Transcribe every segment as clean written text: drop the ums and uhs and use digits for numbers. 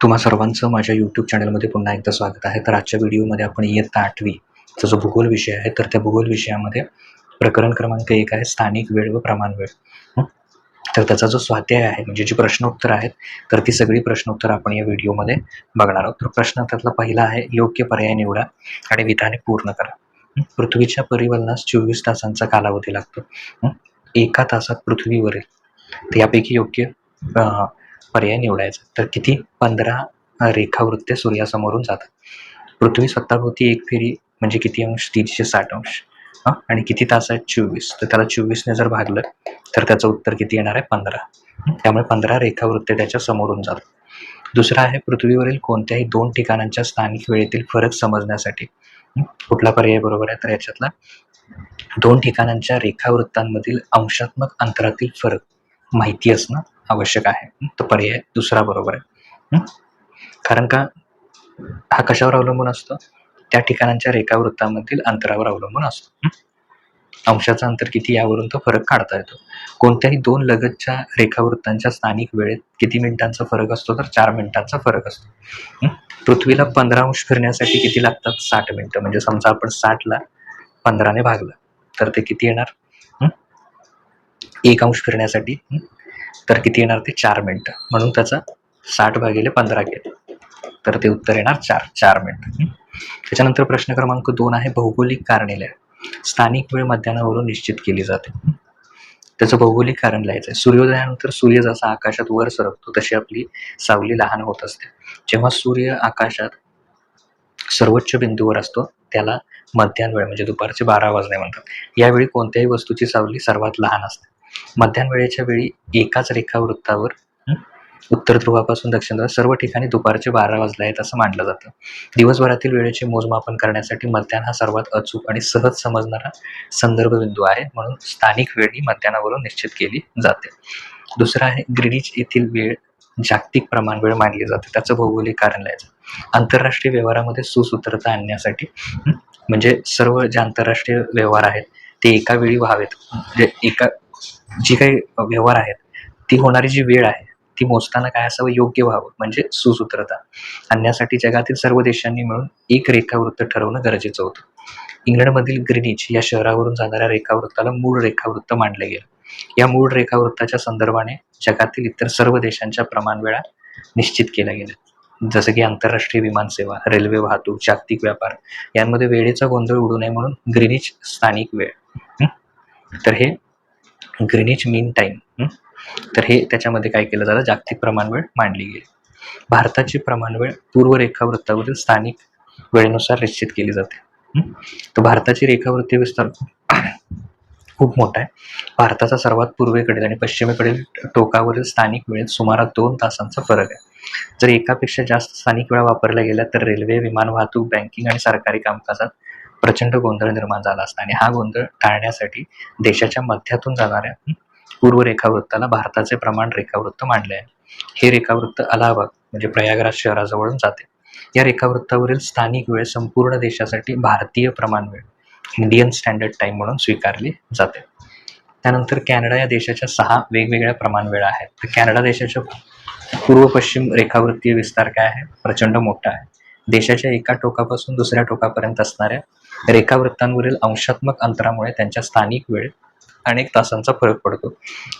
तुम्हा सर्वांचं माझ्या यूट्यूब चॅनलमध्ये पुन्हा एकदा स्वागत आहे. तर आजच्या व्हिडिओमध्ये आपण इयत्ता 8वीचा जो भूगोल विषय आहे, तर त्या भूगोल विषयामध्ये प्रकरण क्रमांक 1 आहे स्थानिक वेळ व प्रमाण वेळ. तर त्याचा जो स्वाध्याय आहे, म्हणजे जी प्रश्नोत्तर आहेत, तर ती सगळी प्रश्नोत्तर आपण या व्हिडिओमध्ये बघणार आहोत. तर प्रश्न त्यातला पहिला आहे, योग्य पर्याय निवडा आणि विधाने पूर्ण करा. पृथ्वीच्या परिवलनास 24 तासांचा कालावधी लागतो. 1 तासात पृथ्वीवरील, तर यापैकी योग्य पर्याय निवडायचा. तर किती? 15 रेखावृत्ते सूर्यासमोरून जातात. पृथ्वी स्वतःभोवती एक फेरी म्हणजे किती अंश? 360 अंश. आणि किती तास आहेत? 24. तर त्याला 24ने जर भागलं तर त्याचं उत्तर किती येणार आहे? 15. त्यामुळे 15 रेखावृत्ते त्याच्या समोरून जातात. दुसरा आहे, पृथ्वीवरील कोणत्याही 2 ठिकाणांच्या स्थानिक वेळेतील फरक समजण्यासाठी. कुठला पर्याय बरोबर आहे? तर याच्यातला 2 ठिकाणांच्या रेखावृत्तांमधील अंशात्मक अंतरातील फरक माहिती असणं आवश्यक आहे. तर पर्याय दुसरा बरोबर आहे. कारण का हा कशावर अवलंबून असतो? त्या ठिकाणांच्या रेखावृत्तांमधील अंतरावर अवलंबून असतो. अंशाचं अंतर किती यावरून तो फरक काढता येतो. कोणत्याही 2 लगतच्या रेखावृत्तांच्या स्थानिक वेळेत किती मिनिटांचा फरक असतो? तर 4 मिनिटांचा फरक असतो. पृथ्वीला 15 अंश फिरण्यासाठी किती लागतात? 60 मिनिटं. म्हणजे समजा आपण 60ला 15ने भागलं तर ते किती येणार? 1 अंश फिरण्यासाठी तर किती येणार? ते 4 मिनिटं. म्हणून त्याचा 60/15 केलं तर ते उत्तर येणार 4 मिनिटं. त्याच्यानंतर प्रश्न क्रमांक 2 आहे, भौगोलिक कारणे लिहा. स्थानिक वेळ मध्यान्हावरून निश्चित केली जाते. त्याचं भौगोलिक कारण लिहायचं आहे. सूर्योदयानंतर सूर्य जसा आकाशात वर सरकतो तशी आपली सावली लहान होत असते. जेव्हा सूर्य आकाशात सर्वोच्च बिंदूवर असतो त्याला मध्यान्ह वेळ म्हणजे दुपारचे 12 वाजले म्हणतात. यावेळी कोणत्याही वस्तूची सावली सर्वात लहान असते. मध्यान्ह वेळेच्या वेळी एकाच रेखावृत्तावर उत्तर ध्रुवापासून दक्षिण ध्रुव सर्व ठिकाणी दुपारचे 12 वाजले आहेत असं मानलं जातं. दिवसभरातील वेळेचे मोजमापन करण्यासाठी मध्यान्ह हा सर्वात अचूक आणि सहज समजणारा संदर्भ बिंदू आहे. म्हणून स्थानिक वेळ ही मध्यान्हावरून निश्चित केली जाते. दुसरा आहे, ग्रीनिच येथील वेळ जागतिक प्रमाण वेळ मानली जाते. त्याचं भौगोलिक कारण लिहायचं. आंतरराष्ट्रीय व्यवहारामध्ये सुसूत्रता आणण्यासाठी म्हणजे सर्व जे आंतरराष्ट्रीय व्यवहार आहेत ते एका वेळी व्हावेत, म्हणजे जी काही व्यवहार आहेत ती होणारी जी वेळ आहे ती मोजताना काय असावं? योग्य व्हावं, म्हणजे सुसूत्रता आणण्यासाठी जगातील सर्व देशांनी मिळून एक रेखावृत्त ठरवणं गरजेचं होतं. इंग्लंडमधील ग्रीनिच या शहरावरून जाणाऱ्या रेखावृत्ताला मूळ रेखावृत्त मानलं गेलं. या मूळ रेखावृत्ताच्या संदर्भाने जगातील इतर सर्व देशांच्या प्रमाण वेळा निश्चित केल्या गेल्या. जसं की आंतरराष्ट्रीय विमानसेवा, रेल्वे वाहतूक, जागतिक व्यापार यांमध्ये वेळेचा गोंधळ उडू नये म्हणून ग्रीनिच स्थानिक वेळ. तर हे ग्रीनिच मीन टाईम, तर हे त्याच्यामध्ये काय केलं जातं? जागतिक प्रमाण वेळ मांडली गेली. भारताची प्रमाण वेळ पूर्व रेखावृत्तावरील स्थानिक वेळेनुसार निश्चित केली जाते. तर भारताची रेखावृत्ती विस्तार खूप मोठा आहे. भारताचा सर्वात पूर्वेकडील आणि पश्चिमेकडील टोकावरील स्थानिक वेळेत सुमारे 2 तासांचा फरक आहे. जर एकापेक्षा जास्त स्थानिक वेळा वापरल्या गेल्या तर रेल्वे, विमान वाहतूक, बँकिंग आणि सरकारी कामकाजात प्रचंड गोंधळ निर्माण झाला असता आणि हा गोंधळ टाळण्यासाठी देशाच्या मध्यातून जाणाऱ्या पूर्व रेखावृत्ताला भारताचे प्रमाण रेखावृत्त मानले आहे. हे रेखावृत्त अलाहाबाद म्हणजे प्रयागराज शहराजवळून जाते. या रेखावृत्तावरील स्थानिक वेळ संपूर्ण देशासाठी भारतीय प्रमाण वेळ इंडियन स्टँडर्ड टाइम म्हणून स्वीकारली जाते. त्यानंतर कॅनडा या देशाच्या 6 वेगवेगळ्या प्रमाण वेळा आहेत. तर कॅनडा देशाच्या पूर्व पश्चिम रेखावृत्तीय विस्तार काय आहे? प्रचंड मोठा आहे. देशाच्या एका टोकापासून दुसऱ्या टोकापर्यंत असणाऱ्या रेखावृत्तांवरील अंशात्मक अंतरामुळे त्यांच्या स्थानिक वेळेत अनेक तासांचा फरक पडतो.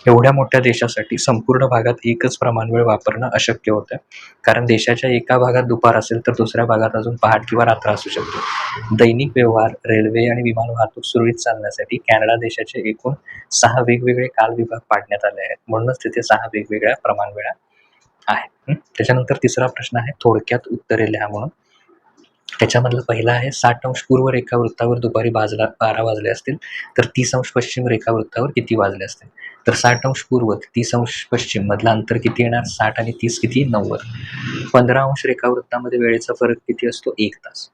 एवढ्या मोठ्या देशासाठी संपूर्ण भागात एकच प्रमाण वेळ वापरणं अशक्य होतं, कारण देशाच्या एका भागात दुपार असेल तर दुसऱ्या भागात अजून पहाट किंवा रात्र असू शकते. दैनिक व्यवहार, रेल्वे आणि विमान वाहतूक सुरळीत चालण्यासाठी कॅनडा देशाचे एकूण 6 वेगवेगळे काल विभाग पाडण्यात आले आहेत. म्हणूनच तिथे 6 वेगवेगळ्या प्रमाण वेळा आहेत. त्याच्यानंतर तिसरा प्रश्न आहे, थोडक्यात उत्तरे लिहा म्हणून. त्याच्यामधला पहिला आहे, 60 अंश पूर्व रेखावृत्तावर दुपारी 12 वाजले असतील तर 30 अंश पश्चिम रेखावृत्तावर किती वाजले असतील? तर 60 अंश पूर्व 30 अंश पश्चिम मधलं अंतर किती येणार? 60 आणि 30 किती? 90. 15 अंश रेखावृत्तामध्ये वेळेचा फरक किती असतो? 1 तास.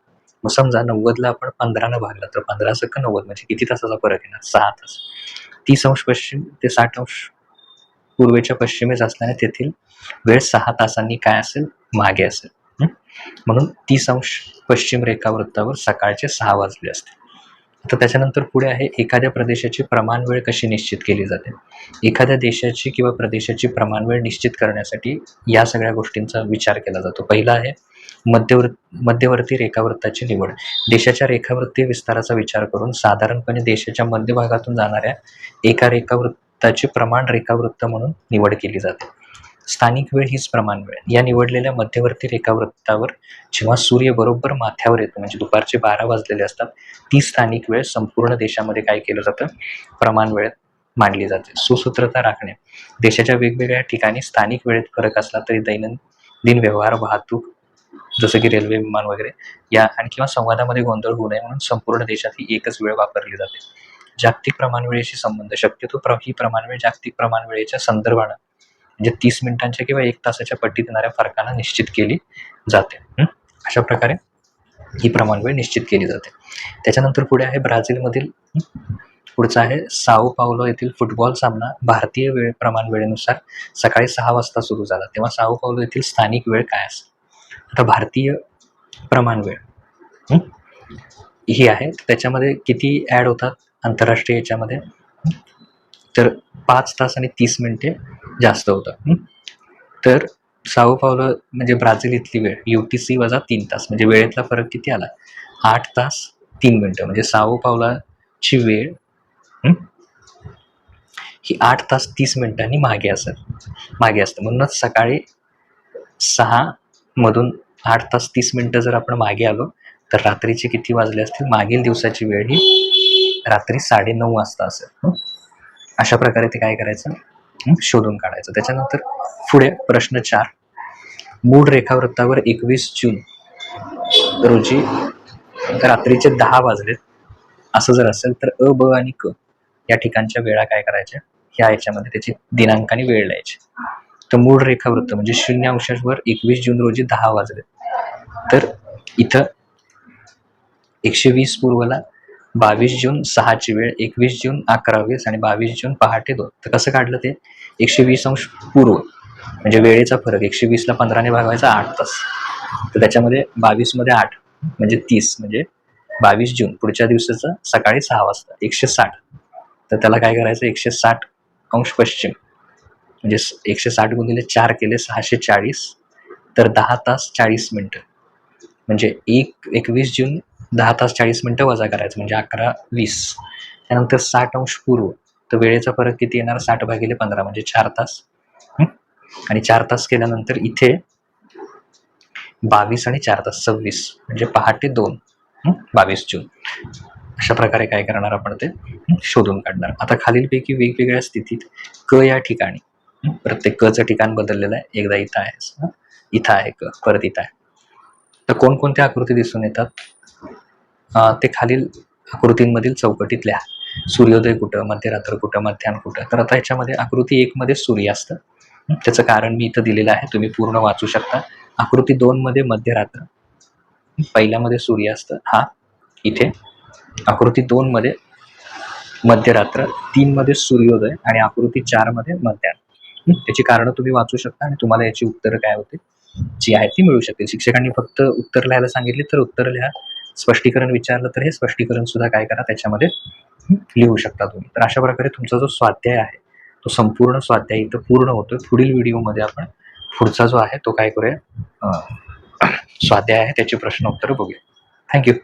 मग समजा 90ला आपण 15 भागलं तर 15 सक 90 म्हणजे किती तासाचा फरक येणार? 6 तास. 30 अंश पश्चिम ते 60 अंश पूर्वेच्या पश्चिमेस असल्याने तेथील वेळ 6 तासांनी काय असेल? मागे असेल. म्हणून 30 अंश पश्चिम रेखावृत्तावर सकाळचे 6 वाजले असते. तर त्याच्यानंतर पुढे आहे एखाद्या प्रदेशाची प्रमाण वेळ कशी निश्चित केली जाते. एखाद्या देशाची किंवा प्रदेशाची प्रमाण वेळ निश्चित करण्यासाठी या सगळ्या गोष्टींचा विचार केला जातो. पहिला आहे मध्यवर्ती रेखावृत्ताची निवड. देशाच्या रेखावृत्तीय विस्ताराचा विचार करून साधारणपणे देशाच्या मध्यभागातून जाणाऱ्या एका रेखावृत्ताची प्रमाण रेखावृत्त म्हणून निवड केली जाते. स्थानिक वेळ हीच प्रमाण वेळ. या निवडलेल्या मध्यवर्ती रेखावृत्तावर जेव्हा सूर्य बरोबर माथ्यावर येतो, म्हणजे दुपारचे 12 वाजलेले असतात, ती स्थानिक वेळ संपूर्ण देशामध्ये काय केलं जातं, प्रमाण वेळेत मांडली जाते. सुसूत्रता राखणे. देशाच्या वेगवेगळ्या ठिकाणी स्थानिक वेळेत फरक असला तरी दैनंदिन व्यवहार, वाहतूक जसं की रेल्वे, विमान वगैरे या आणि किंवा संवादामध्ये गोंधळ होऊ नये म्हणून संपूर्ण देशात ही एकच वेळ वापरली जाते. जागतिक प्रमाण वेळेशी संबंध. शक्यतो ही प्रमाण वेळ जागतिक प्रमाण वेळेच्या संदर्भानं म्हणजे 30 मिनिटांच्या किंवा 1 तासाच्या पट्टीत येणाऱ्या फरकानं निश्चित केली जाते. अशा प्रकारे ही प्रमाण वेळ निश्चित केली जाते. त्याच्यानंतर पुढे आहे ब्राझीलमधील पुढचा आहे साओ पावलो येथील फुटबॉल सामना भारतीय वेळ प्रमाण वेळेनुसार सकाळी 6 वाजता सुरू झाला. तेव्हा साओ पावलो येथील स्थानिक वेळ काय असेल? आता भारतीय प्रमाण वेळ ही आहे. त्याच्यामध्ये किती ॲड होतात आंतरराष्ट्रीय याच्यामध्ये? तर 5 तास आणि 30 मिनिटे जास्त होतं. तर साओ पावलो म्हणजे ब्राझील इथली वेळ UTC वजा 3 तास, म्हणजे वेळेतला फरक किती आला? 8 तास 3 मिनिटं. म्हणजे साओ पावलाची वेळ ही 8 तास 30 मिनिटांनी मागे असते. म्हणूनच सकाळी 6 मधून 8 तास 30 मिनिटं जर आपण मागे आलो तर रात्रीचे किती वाजले असतील? मागील दिवसाची वेळ ही रात्री 9:30 वाजता असेल. अशा प्रकारे ते काय करायचं? शोधून काढायचं. त्याच्यानंतर पुढे प्रश्न 4. मूळ रेखावृत्तावर 21 जून रोजी रात्रीचे 10 वाजलेत असं जर असेल तर अ, ब आणि क या ठिकाणच्या वेळा काय करायच्या? ह्या याच्यामध्ये त्याची दिनांक आणि वेळ लिहायची. तर मूळ रेखावृत्त म्हणजे 0° 21 जून रोजी 10 वाजले. तर इथं 120 पूर्वला 22 जून 6ची वेळ, 21 जून 11:20 आणि 22 जून पहाटे 2. तर कसं काढलं ते? 120° पूर्व म्हणजे वेळेचा फरक 120ला 15ने भागवायचा 8 तास. तर त्याच्यामध्ये 22 मध्ये 8 म्हणजे 30, म्हणजे 22 जून पुढच्या दिवसाचं सकाळी 6 वाजता 160. तर त्याला काय करायचं? 160° पश्चिम म्हणजे 160 गुणिले 4 केले 640. तर 10 तास 40 मिनिटं म्हणजे 21 जून 10 तास 40 मिनिटं वजा करायचं म्हणजे 11:20. त्यानंतर 60° पूर्व. तर वेळेचा फरक किती येणार? 60/15 म्हणजे 4 तास. आणि 4 तास केल्यानंतर इथे 22 आणि 4 तास 26 म्हणजे पहाटे 2. 22 जून. अशा प्रकारे काय करणार आपण? ते शोधून काढणार. आता खालीलपैकी वेगवेगळ्या स्थितीत क या ठिकाणी प्रत्येक कचं ठिकाण बदललेलं आहे. एकदा इथं आहे, इथं आहे क, परत इथं आहे. तर कोणकोणत्या आकृती दिसून येतात? ते खालील आकृतींमधील चौकटीत लिहा. सूर्योदय कुठं, मध्यरात्र कुठं, मध्यान्ह कुठं. तर आता याच्यामध्ये आकृती 1 मध्ये सूर्यास्त. त्याचं कारण मी इथं दिलेलं आहे, तुम्ही पूर्ण वाचू शकता. आकृती 2 मध्ये मध्यरात्र, पहिल्यामध्ये सूर्यास्त हा इथे, आकृती 2 मध्ये मध्यरात्र, 3 मध्ये सूर्योदय आणि आकृती 4 मध्ये मध्यान्ह. त्याची कारणं तुम्ही वाचू शकता आणि तुम्हाला याची उत्तरं काय होते जी आहेत ती मिळू शकतील. शिक्षकांनी फक्त उत्तर लिहायला सांगितली तर उत्तर लिहा. स्पष्टीकरण विचारलं तर हे स्पष्टीकरण सुद्धा काय करा त्याच्यामध्ये लिहू शकता तुम्ही. तर अशा प्रकारे तुमचा जो स्वाध्याय आहे तो संपूर्ण स्वाध्याय इथं पूर्ण होतोय. पुढील व्हिडिओमध्ये आपण पुढचा जो आहे तो काय करूया, स्वाध्याय आहे त्याची प्रश्न उत्तर बघूया. थँक्यू.